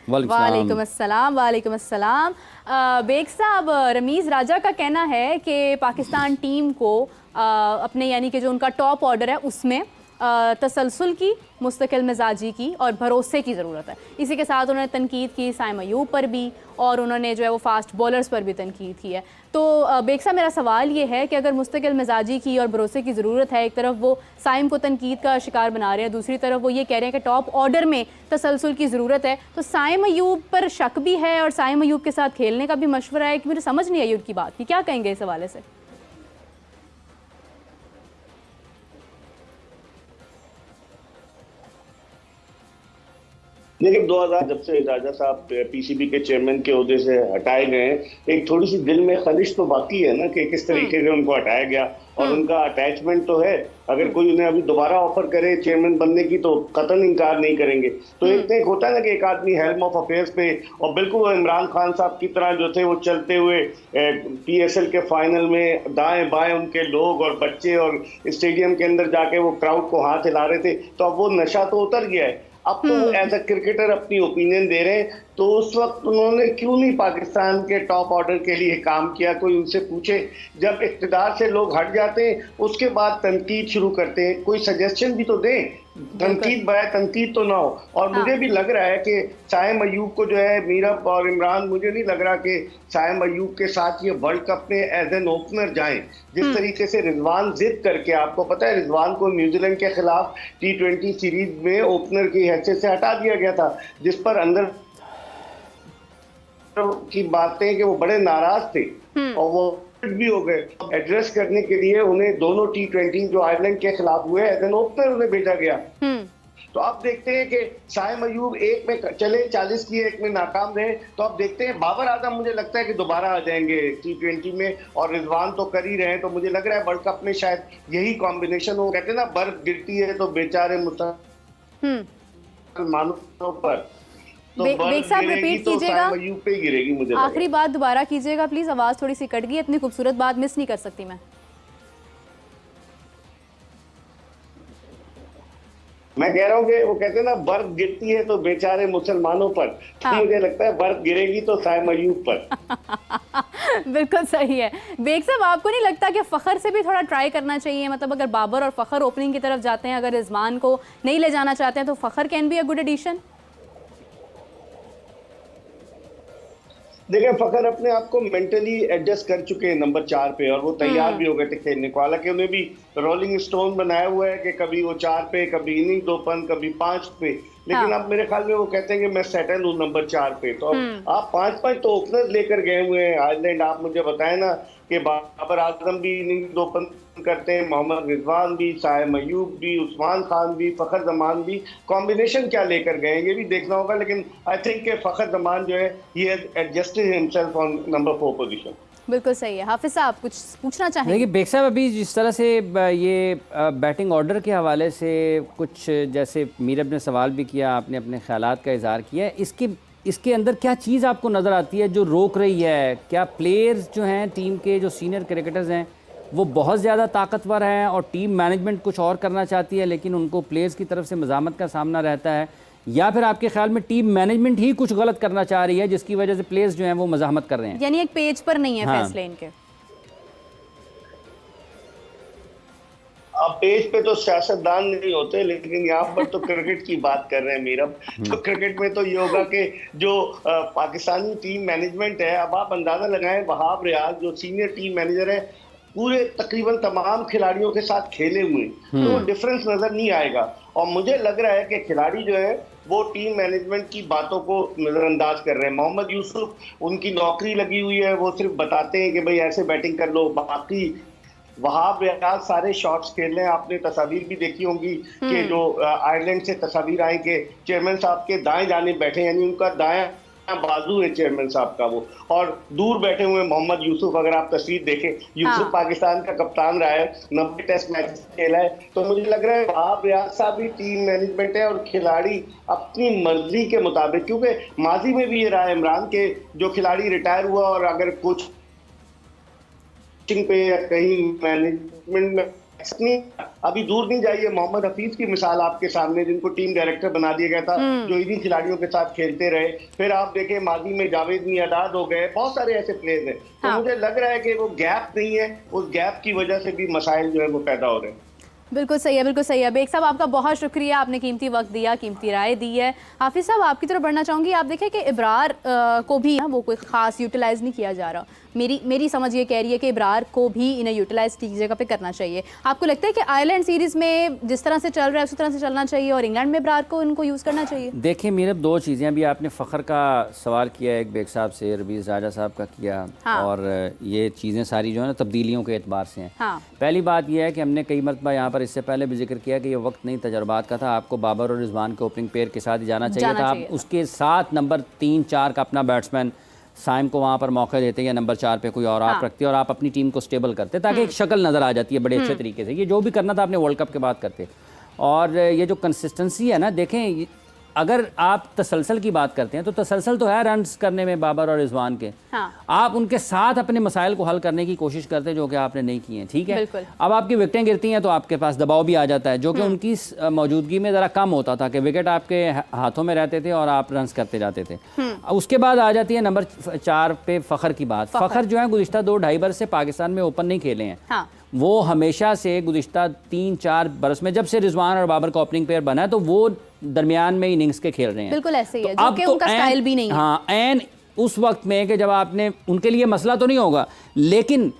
वालेकुम अस्सलाम। वालेकुम अस्सलाम। बेग साहब, रमीज़ राजा का कहना है कि पाकिस्तान टीम को अपने यानी कि जो उनका टॉप ऑर्डर है उसमें तसलसल की, मुस्तकिल मिजाजी की और भरोसे की ज़रूरत है। इसी के साथ उन्होंने तनकीद की साइम अयूब पर भी, और उन्होंने जो है वो फास्ट बॉलर्स पर भी तनकीद की है। तो बेग साहब, मेरा सवाल ये है कि अगर मुस्तकिल मिजाजी की और भरोसे की ज़रूरत है, एक तरफ वो साइम को तनकीद का शिकार बना रहे हैं, दूसरी तरफ वो ये कह रहे हैं कि टॉप ऑर्डर में तसलसल की ज़रूरत है, तो साइम अयूब पर शक भी है और साइम अयूब के साथ खेलने का भी मशवरा है कि मुझे समझ नहीं आई उनकी बात कि क्या कहेंगे इस हवाले से। लेकिन 2000 जब से राजा साहब पीसीबी के चेयरमैन के ओहदे से हटाए गए हैं, एक थोड़ी सी दिल में खलिश तो बाकी है ना कि किस तरीके से उनको हटाया गया। और उनका अटैचमेंट तो है, अगर कोई उन्हें अभी दोबारा ऑफर करे चेयरमैन बनने की तो कतई इनकार नहीं करेंगे। तो एक होता है ना कि एक आदमी हेल्म ऑफ अफेयर्स पे, और बिल्कुल इमरान खान साहब की तरह जो थे वो चलते हुए पीएसएल के फाइनल में दाएं बाएं उनके लोग और बच्चे और स्टेडियम के अंदर जाके वो क्राउड को हाथ हिला रहे थे, तो अब वो नशा तो उतर गया है। अब तो वो एज अ क्रिकेटर अपनी ओपिनियन दे रहे हैं, तो उस वक्त उन्होंने क्यों नहीं पाकिस्तान के टॉप ऑर्डर के लिए काम किया? कोई उनसे पूछे। जब इक़्तिदार से लोग हट जाते हैं उसके बाद तनकीद शुरू करते हैं, कोई सजेशन भी तो दें। तनकीद बाय तनकीद तो ना हो। और मुझे भी लग रहा है कि साइम अयूब को जो है, मीरब और इमरान, मुझे नहीं लग रहा कि साइम अयूब के साथ ये वर्ल्ड कप में एज एन ओपनर जाएं। जिस तरीके से रिजवान जिद करके, आपको पता है रिजवान को न्यूजीलैंड के खिलाफ T20 सीरीज में ओपनर की हैसियत से हटा दिया गया था, जिस पर अंदर की बातें कि वो बड़े नाराज थे और वो भी हो गए। एड्रेस करने के लिए उन्हें दोनों T20 जो आयरलैंड के खिलाफ हुए एज एन ओपनर उन्हें भेजा गया। तो अब देखते हैं कि साइम अयूब एक में चले 40 की, एक में नाकाम रहे, तो अब देखते हैं। बाबर आजम मुझे लगता है कि दोबारा आ जाएंगे T20 में, और रिजवान तो कर ही रहे हैं। तो मुझे लग रहा है वर्ल्ड कप में शायद यही कॉम्बिनेशन हो। कहते हैं ना, बर्फ गिरती है तो बेचारे मुसलमानों पर, तो बेग साहब, रिपीट तो कीजिएगा, साइम अयूब पे ही गिरेगी मुझे आखिरी बात दोबारा कीजिएगा प्लीज, आवाज थोड़ी सी कट गई, इतनी खूबसूरत बात मिस नहीं कर सकती मैं कह रहा हूँ कि वो कहते हैं ना, बर्फ गिरती है तो बेचारे मुसलमानों पर, तो मुझे लगता है बर्फ गिरेगी तो साइम अयूब पर। बिल्कुल सही है। बेग साहब, आपको नहीं लगता कि फखर से भी थोड़ा ट्राई करना चाहिए? मतलब अगर बाबर और फखर ओपनिंग की तरफ जाते हैं, अगर रिजवान को नहीं ले जाना चाहते हैं, तो Fakhar can be a good addition. देखिए, फखर अपने आप को मेंटली एडजस्ट कर चुके हैं नंबर 4 पे, और वो तैयार भी हो गए थे खेलने को। हालांकि उन्हें भी रोलिंग स्टोन बनाया हुआ है कि कभी वो 4 पे, कभी इनिंग ओपन, कभी 5 पे, लेकिन अब मेरे ख्याल में वो कहते हैं कि मैं सेटल हूँ नंबर 4 पे। तो अब आप 5-5 तो ओपनर लेकर गए हुए हैं आयरलैंड। आप मुझे बताएं ना कि बाबर आजम भी इनिंग ओपन करते हैं, मोहम्मद रिजवान भी, साइम अयूब भी, उस्मान खान भी, फखर जमान भी, कॉम्बिनेशन क्या लेकर गए ये भी देखना होगा। लेकिन आई थिंक कि फखर जमान जो है, he has adjusted himself on number 4 position. बिल्कुल सही है। हाफिज साहब, कुछ पूछना चाहेंगे? देखिए बेग साहब, अभी जिस तरह से ये बैटिंग ऑर्डर के हवाले से कुछ, जैसे मीरब ने सवाल भी किया, आपने अपने ख्यालात का इजहार किया, इसके अंदर क्या चीज़ आपको नज़र आती है जो रोक रही है? क्या प्लेयर्स जो हैं टीम के, जो सीनियर क्रिकेटर्स हैं, वो बहुत ज़्यादा ताकतवर हैं और टीम मैनेजमेंट कुछ और करना चाहती है लेकिन उनको प्लेयर्स की तरफ से मज़ामत का सामना रहता है? या फिर आपके ख्याल में टीम मैनेजमेंट ही कुछ गलत करना चाह रही है जिसकी वजह से प्लेयर्स जो हैं वो मज़ाहमत कर रहे हैं? यानी एक पेज पर नहीं है हाँ। फैसले इनके। अब पेज पे तो सियासतदान नहीं होते, लेकिन यहाँ पर तो क्रिकेट की बात कर रहे हैं मीरब। तो क्रिकेट में तो ये होगा कि जो पाकिस्तानी टीम मैनेजमेंट है, अब आप अंदाजा लगाएं, वहाब रियाज जो सीनियर टीम मैनेजर है, पूरे तकरीबन तमाम खिलाड़ियों के साथ खेले हुए, तो डिफरेंस नजर नहीं आएगा। और मुझे लग रहा है कि खिलाड़ी जो है वो टीम मैनेजमेंट की बातों को नजरअंदाज कर रहे हैं। मोहम्मद यूसुफ, उनकी नौकरी लगी हुई है, वो सिर्फ बताते हैं कि भाई ऐसे बैटिंग कर लो, बाकी वहाब रियाज सारे शॉट्स खेल रहे हैं। आपने तस्वीर भी देखी होंगी कि जो आयरलैंड से तस्वीर आई कि चेयरमैन साहब के दाएं जाने बैठे, यानी उनका दायां बाजू है चेयरमैन साहब का वो, और दूर बैठे हुए मोहम्मद यूसुफ। अगर आप तस्वीर देखें, यूसुफ पाकिस्तान का कप्तान रहा है, 90 टेस्ट मैच खेला है। तो मुझे लग रहा है वहाब रियाज साहब भी टीम मैनेजमेंट है और खिलाड़ी अपनी मर्जी के मुताबिक, क्योंकि माजी में भी ये रहा है इमरान के, जो खिलाड़ी रिटायर हुआ और अगर कुछ पे या कहीं मैनेजमेंट में नहीं, अभी दूर नहीं जाइए, मोहम्मद हफीज की मिसाल आपके सामने, जिनको टीम डायरेक्टर बना दिया गया था, जो इन्हीं खिलाड़ियों के साथ खेलते रहे। फिर आप देखें माजी में जावेद मियादाद हो गए, बहुत सारे ऐसे प्लेयर्स हैं। तो मुझे लग रहा है कि वो गैप नहीं है, उस गैप की वजह से भी मसाइल जो है वो पैदा हो रहे हैं। बिल्कुल सही है, बिल्कुल सही है। बेग साहब आपका बहुत शुक्रिया, आपने कीमती वक्त दिया, कीमती राय दी है। हाफिज साहब आपकी तरफ बढ़ना चाहूँगी। आप देखें कि इब्रार को भी वो कोई ख़ास यूटिलाइज़ नहीं किया जा रहा। मेरी समझ ये कह रही है कि इब्रार को भी इन्हें यूटिलाइज़ की जगह पे करना चाहिए। आपको लगता है कि आयरलैंड सीरीज़ में जिस तरह से चल रहा है उसी तरह से चलना चाहिए और इंग्लैंड में इब्रार को इनको यूज़ करना चाहिए? देखिए मेरे दो चीज़ें, अभी आपने फ़खर का सवाल किया, एक बेग साहब से, रमीज़ राजा साहब का किया। हाँ। और ये चीज़ें सारी जो है ना तब्दीलियों के एतबार से हैं। हाँ। पहली बात यह है कि हमने कई मरतबा यहाँ पर इससे पहले भी जिक्र किया कि ये वक्त नहीं तजर्बात का था। आपको बाबर और रिजवान के ओपनिंग पेयर के साथ ही जाना चाहिए था। आप उसके साथ नंबर 3-4 का अपना बैट्समैन साइम को वहाँ पर मौका देते या नंबर 4 पे कोई और आप रखते और आप अपनी टीम को स्टेबल करते, ताकि एक शक्ल नज़र आ जाती है बड़े अच्छे तरीके से। ये जो भी करना था आपने वर्ल्ड कप के बाद करते। और ये जो कंसिस्टेंसी है ना, देखें अगर आप तसलसल की बात करते हैं तो तसलसल तो है रन्स करने में बाबर और रिजवान के। हाँ। आप उनके साथ अपने मसाइल को हल करने की कोशिश करते हैं, जो कि आपने नहीं किए हैं। ठीक है, अब आपकी विकेटें गिरती हैं तो आपके पास दबाव भी आ जाता है, जो कि उनकी मौजूदगी में ज़रा कम होता था कि विकेट आपके हाथों में रहते थे और आप रन्स करते जाते थे। उसके बाद आ जाती है नंबर 4 पे फ़खर की बात। फ़खर जो है गुज़िश्ता 2-2.5 बरस से पाकिस्तान में ओपन नहीं खेले हैं। हाँ। वो हमेशा से गुज़िश्ता 3-4 बरस में, जब से रिजवान और बाबर का ओपनिंग पेयर बना है, तो वो दरमियान में इनिंग्स के खेल रहे हैं। बिल्कुल ऐसे ही है, जो कि उनका स्टाइल भी नहीं है। हाँ, एन उस वक्त में कि जब आपने उनके लिए मसला तो नहीं होगा, लेकिन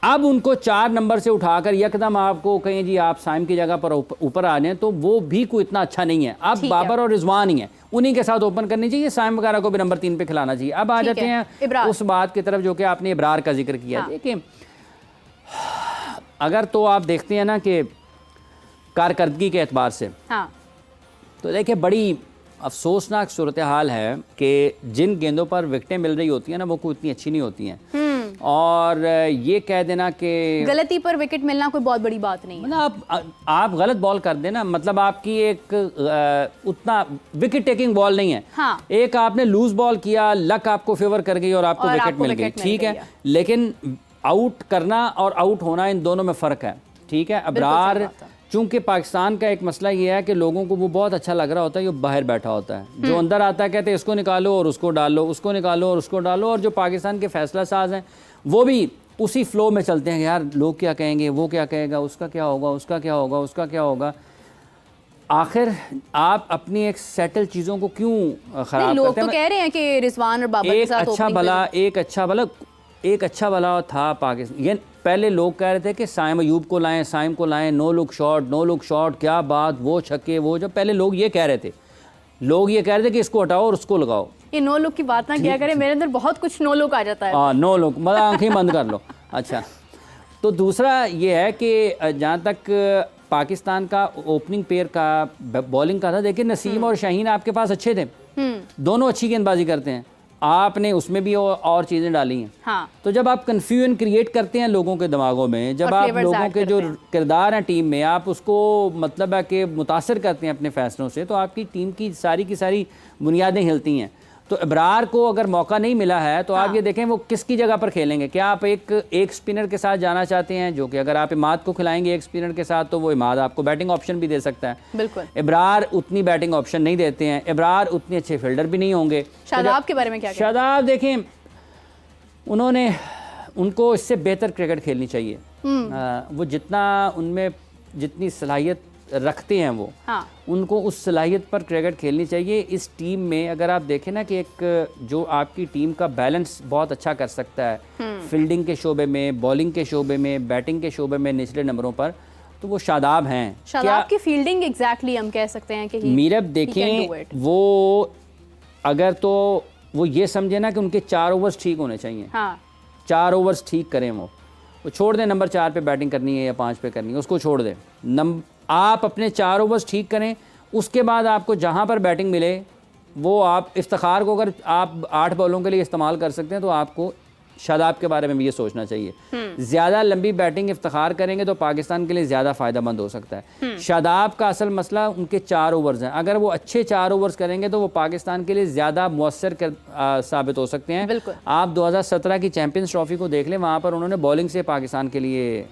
अब उनको 4 नंबर से उठाकर यकदम आपको कहें जी आप साइम की जगह पर ऊपर आ जाएं, तो वो भी कोई इतना अच्छा नहीं है। अब बाबर और रिजवान ही हैं, उन्हीं के साथ ओपन करनी चाहिए, साइम वगैरह को भी नंबर 3 पे खिलाना चाहिए। अब आ जाते हैं उस बात की तरफ जो कि आपने इब्रार का जिक्र किया। देखिए अगर तो आप देखते हैं ना कि कारकर्दगी के एतबार से, हाँ, तो देखिए बड़ी अफसोसनाक सूरत हाल है कि जिन गेंदों पर विकेटें मिल रही होती हैं ना, वो कोई इतनी अच्छी नहीं होती हैं। और ये कह देना कि गलती पर विकेट मिलना कोई बहुत बड़ी बात नहीं है। मतलब आप गलत बॉल कर देना, मतलब आपकी एक उतना विकेट टेकिंग बॉल नहीं है। हाँ। एक आपने लूज बॉल किया, लक आपको फेवर कर गई और आपको विकेट मिल गई, ठीक है, लेकिन आउट करना और आउट होना, इन दोनों में फ़र्क है। ठीक है, अबरार चूंकि पाकिस्तान का एक मसला ये है कि लोगों को वो बहुत अच्छा लग रहा होता है, ये बाहर बैठा होता है, जो अंदर आता है कहते हैं इसको निकालो और उसको डालो, उसको निकालो और उसको डालो। और जो पाकिस्तान के फैसला साज हैं वो भी उसी फ्लो में चलते हैं, यार लोग क्या कहेंगे, वो क्या कहेगा, उसका क्या होगा, उसका क्या होगा, उसका क्या होगा। आखिर आप अपनी एक सेटल चीज़ों को क्यों ख़राब करते हैं? लोग तो कह रहे हैं कि रिजवान और बाबर के साथ एक अच्छा भला था पाकिस्तान। ये पहले लोग कह रहे थे कि साइम अयूब को लाएं, साइम को लाएं, नो लुक शॉट, क्या बात, वो छक्के, वो जब पहले लोग ये कह रहे थे, लोग ये कह रहे थे कि इसको हटाओ और उसको लगाओ। ये नो लुक की बात ना किया करें, मेरे अंदर बहुत कुछ नो लुक आ जाता है। हाँ, नो लुक मतलब आंखें बंद कर लो। अच्छा, तो दूसरा ये है कि जहाँ तक पाकिस्तान का ओपनिंग पेयर का बॉलिंग का था, देखिए नसीम और शाहीन आपके पास अच्छे थे, दोनों अच्छी गेंदबाजी करते हैं, आपने उसमें भी और चीज़ें डाली हैं। हाँ। तो जब आप कन्फ्यूजन क्रिएट करते हैं लोगों के दिमागों में, जब आप लोगों के जो किरदार हैं टीम में, आप उसको मतलब है कि मुतासर करते हैं अपने फैसलों से, तो आपकी टीम की सारी बुनियादें हिलती हैं। तो इब्रार को अगर मौका नहीं मिला है तो आप ये देखें वो किसकी जगह पर खेलेंगे। क्या आप एक स्पिनर के साथ जाना चाहते हैं, जो कि अगर आप इमाद को खिलाएंगे एक स्पिनर के साथ, तो वो इमाद आपको बैटिंग ऑप्शन भी दे सकता है। बिल्कुल। इब्रार उतनी बैटिंग ऑप्शन नहीं देते हैं, इब्रार उतने अच्छे फील्डर भी नहीं होंगे। शादाब के बारे में क्या? शादाब देखें, उनको इससे बेहतर क्रिकेट खेलनी चाहिए। वो जितनी सलाहियत रखते हैं वो, हाँ, उनको उस सलाहियत पर क्रिकेट खेलनी चाहिए। इस टीम में अगर आप देखें ना कि एक जो आपकी टीम का बैलेंस बहुत अच्छा कर सकता है फील्डिंग के शोबे में, बॉलिंग के शोबे में, बैटिंग के शोबे में निचले नंबरों पर, तो वो शादाब हैं। शादाब की फील्डिंग एग्जैक्टली हम कह सकते हैं कि मीरब देखें, वो अगर तो वो ये समझे ना कि उनके 4 ओवर्स ठीक होने चाहिए। हाँ। 4 ओवर्स ठीक करें, वो छोड़ दें नंबर 4 पे बैटिंग करनी है या 5 पे करनी है, उसको छोड़ दें। आप अपने 4 ओवर्स ठीक करें, उसके बाद आपको जहां पर बैटिंग मिले वो आप इफ्तिखार को अगर आप 8 बॉलों के लिए इस्तेमाल कर सकते हैं तो आपको शादाब के बारे में भी ये सोचना चाहिए। ज़्यादा लंबी बैटिंग इफ्तिखार करेंगे तो पाकिस्तान के लिए ज़्यादा फ़ायदेमंद हो सकता है। शादाब का असल मसला उनके 4 ओवर्स हैं, अगर वो अच्छे 4 ओवर्स करेंगे तो वो पाकिस्तान के लिए ज़्यादा मुअस्सर साबित हो सकते हैं। आप 2017 की चैम्पियंस ट्रॉफी को देख लें, वहाँ पर उन्होंने बॉलिंग से पाकिस्तान के लिए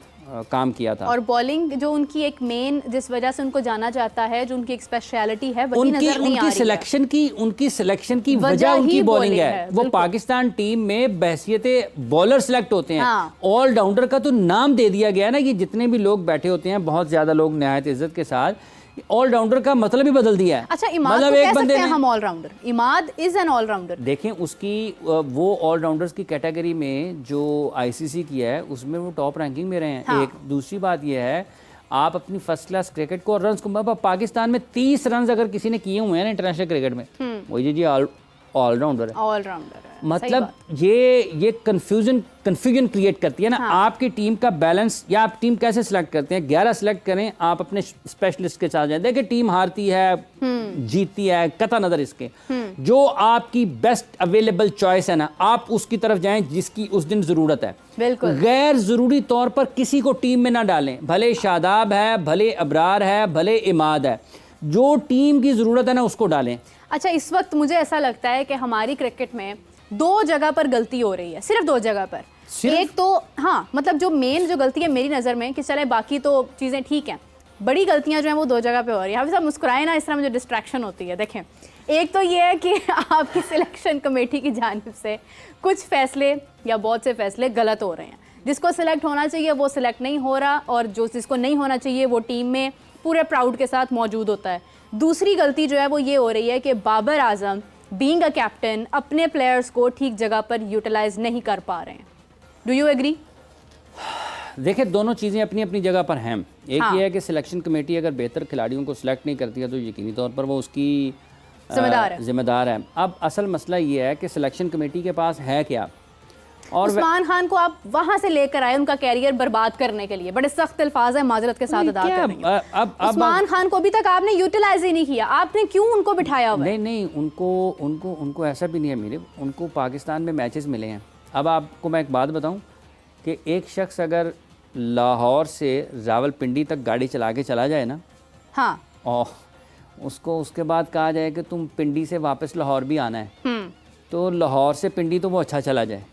काम किया था। और बॉलिंग जो उनकी एक मेन, जिस वजह से उनको जाना जाता है, जो उनकी एक स्पेशलिटी है, वही नजर नहीं आ रही है। उनकी सिलेक्शन की वजह उनकी बॉलिंग है। वो पाकिस्तान टीम में बहसियते बॉलर सिलेक्ट होते हैं। ऑलराउंडर का तो नाम दे दिया गया ना, कि जितने भी लोग बैठे होते हैं, बहुत ज्यादा लोग निहायत इज्जत के साथ ऑलराउंडर का मतलब ही बदल दिया है। अच्छा, इमाद मतलब को एक कह बंदे सकते हैं हम allrounder. Imad is an allrounder. देखें उसकी वो ऑलराउंडर्स की कैटेगरी में जो आईसीसी की है उसमें वो टॉप रैंकिंग में रहे हैं। हाँ। एक दूसरी बात ये है, आप अपनी फर्स्ट क्लास क्रिकेट को और रन को, पाकिस्तान में 30 रन अगर किसी ने किए हुए हैं ना इंटरनेशनल क्रिकेट में, वही जी ऑलराउंडर है। ऑलराउंडर है, मतलब ये कंफ्यूजन क्रिएट करती है ना। हाँ। आपकी टीम का बैलेंस, या आप टीम कैसे सिलेक्ट करते हैं? 11 सिलेक्ट करें, आप अपने स्पेशलिस्ट के साथ जाएं। देखिए टीम हारती है जीतती है, कता नजर इसके, जो आपकी बेस्ट अवेलेबल चॉइस है ना, आप उसकी तरफ जाएं जिसकी उस दिन जरूरत है। बिल्कुल। गैर जरूरी तौर पर किसी को टीम में ना डालें, भले शादाब है, भले अबरार है, भले इमाद है, जो टीम की जरूरत है ना उसको डालें। अच्छा, इस वक्त मुझे ऐसा लगता है कि हमारी क्रिकेट में 2 जगह पर गलती हो रही है, सिर्फ 2 जगह पर। एक तो हाँ, मतलब जो मेन जो गलती है मेरी नज़र में, कि चले बाकी तो चीज़ें ठीक हैं, बड़ी गलतियां जो हैं वो 2 जगह पे हो रही है। हाफिज़ साहब मुस्कुराए ना, इस तरह मुझे डिस्ट्रैक्शन होती है। देखें, एक तो ये है कि आपकी सिलेक्शन कमेटी की जानिब से कुछ फैसले या बहुत से फैसले गलत हो रहे हैं। जिसको सिलेक्ट होना चाहिए वो सिलेक्ट नहीं हो रहा, और जिसको नहीं होना चाहिए वो टीम में पूरे प्राउड के साथ मौजूद होता है। दूसरी गलती जो है वो ये हो रही है कि Babar Azam being a captain अपने प्लेयर्स को ठीक जगह पर यूटिलाइज नहीं कर पा रहे हैं। Do you agree? देखिए, दोनों चीज़ें अपनी अपनी जगह पर हैं। एक हाँ। ये है कि सिलेक्शन कमेटी अगर बेहतर खिलाड़ियों को सिलेक्ट नहीं करती है तो यकीनी तौर पर वो उसकी जिम्मेदार है। अब असल मसला ये है कि सिलेक्शन कमेटी के पास है क्या, और उस्मान खान को आप वहां से लेकर आए उनका कैरियर बर्बाद करने के लिए, बड़े सख्त अल्फाज है, माजरत के साथ अदा कर रही हूं। अब उस्मान खान को अभी तक आपने यूटिलाइज ही नहीं किया, आपने क्यों उनको बिठाया हुआ है? नहीं, उनको ऐसा भी नहीं है मेरे, उनको पाकिस्तान में मैचेस मिले हैं। अब आपको मैं एक बात बताऊं कि एक शख्स अगर लाहौर से रावलपिंडी तक गाड़ी चला के चला जाए ना, हाँ, और उसको उसके बाद कहा जाए कि तुम पिंडी से वापस लाहौर भी आना है, तो लाहौर से पिंडी तो वो अच्छा चला जाए,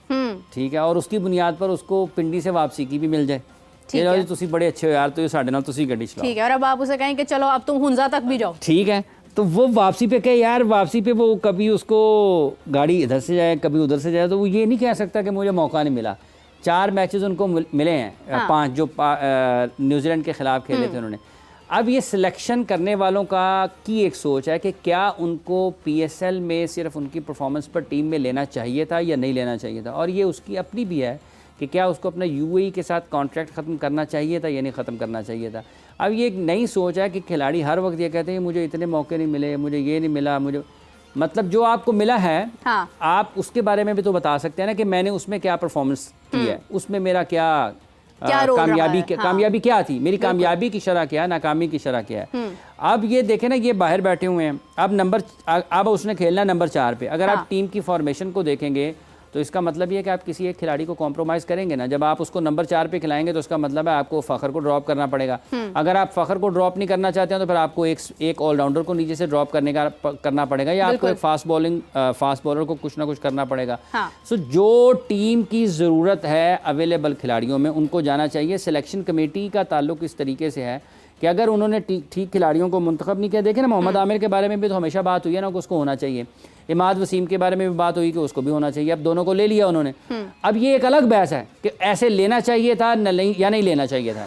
ठीक है, और उसकी बुनियाद पर उसको पिंडी से वापसी की भी मिल जाए। ठीक है, तुसी बड़े अच्छे हो यार, तो ये साढ़े नाल तुसी गड्डी चलाओ, ठीक है, और अब आप उसे कहें कि चलो अब तुम हुंजा तक भी जाओ, ठीक है, तो वो वापसी पे कहे यार, वापसी पे वो कभी उसको गाड़ी इधर से जाए कभी उधर से जाए, तो वो ये नहीं कह सकता कि मुझे मौका नहीं मिला। 4 मैचेस उनको मिले हैं, हाँ। 5 जो न्यूजीलैंड के खिलाफ खेले थे उन्होंने। अब ये सिलेक्शन करने वालों की एक सोच है कि क्या उनको पीएसएल में सिर्फ उनकी परफॉर्मेंस पर टीम में लेना चाहिए था या नहीं लेना चाहिए था, और ये उसकी अपनी भी है कि क्या उसको अपना यूएई के साथ कॉन्ट्रैक्ट ख़त्म करना चाहिए था या नहीं ख़त्म करना चाहिए था। अब ये एक नई सोच है कि खिलाड़ी हर वक्त ये कहते हैं मुझे इतने मौके नहीं मिले, मुझे ये नहीं मिला, मुझे मतलब जो आपको मिला है, हाँ। आप उसके बारे में भी तो बता सकते हैं ना कि मैंने उसमें क्या परफॉर्मेंस की है, उसमें मेरा क्या कामयाबी क्या थी, मेरी कामयाबी की शरह क्या है, नाकामी की शरह क्या है। अब ये देखें ना, ये बाहर बैठे हुए हैं, अब उसने खेलना नंबर 4 पे। अगर आप टीम की फॉर्मेशन को देखेंगे तो इसका मतलब ये है कि आप किसी एक खिलाड़ी को कॉम्प्रोमाइज़ करेंगे ना। जब आप उसको नंबर 4 पे खिलाएंगे तो उसका मतलब है आपको फ़खर को ड्रॉप करना पड़ेगा। अगर आप फ़खर को ड्रॉप नहीं करना चाहते हैं तो फिर आपको एक ऑलराउंडर को नीचे से ड्रॉप करना पड़ेगा, या आपको एक फास्ट बॉलर को कुछ ना कुछ करना पड़ेगा। सो जो टीम की ज़रूरत है अवेलेबल खिलाड़ियों में उनको जाना चाहिए। सिलेक्शन कमेटी का ताल्लुक इस तरीके से है कि अगर उन्होंने ठीक खिलाड़ियों को मुंतखब नहीं किया, देखें ना, मोहम्मद आमिर के बारे में भी तो हमेशा बात हुई है ना कि उसको होना चाहिए, इमाद वसीम के बारे में भी बात हुई कि उसको भी होना चाहिए। अब दोनों को ले लिया उन्होंने। अब ये एक अलग बहस है कि ऐसे लेना चाहिए था या नहीं लेना चाहिए था।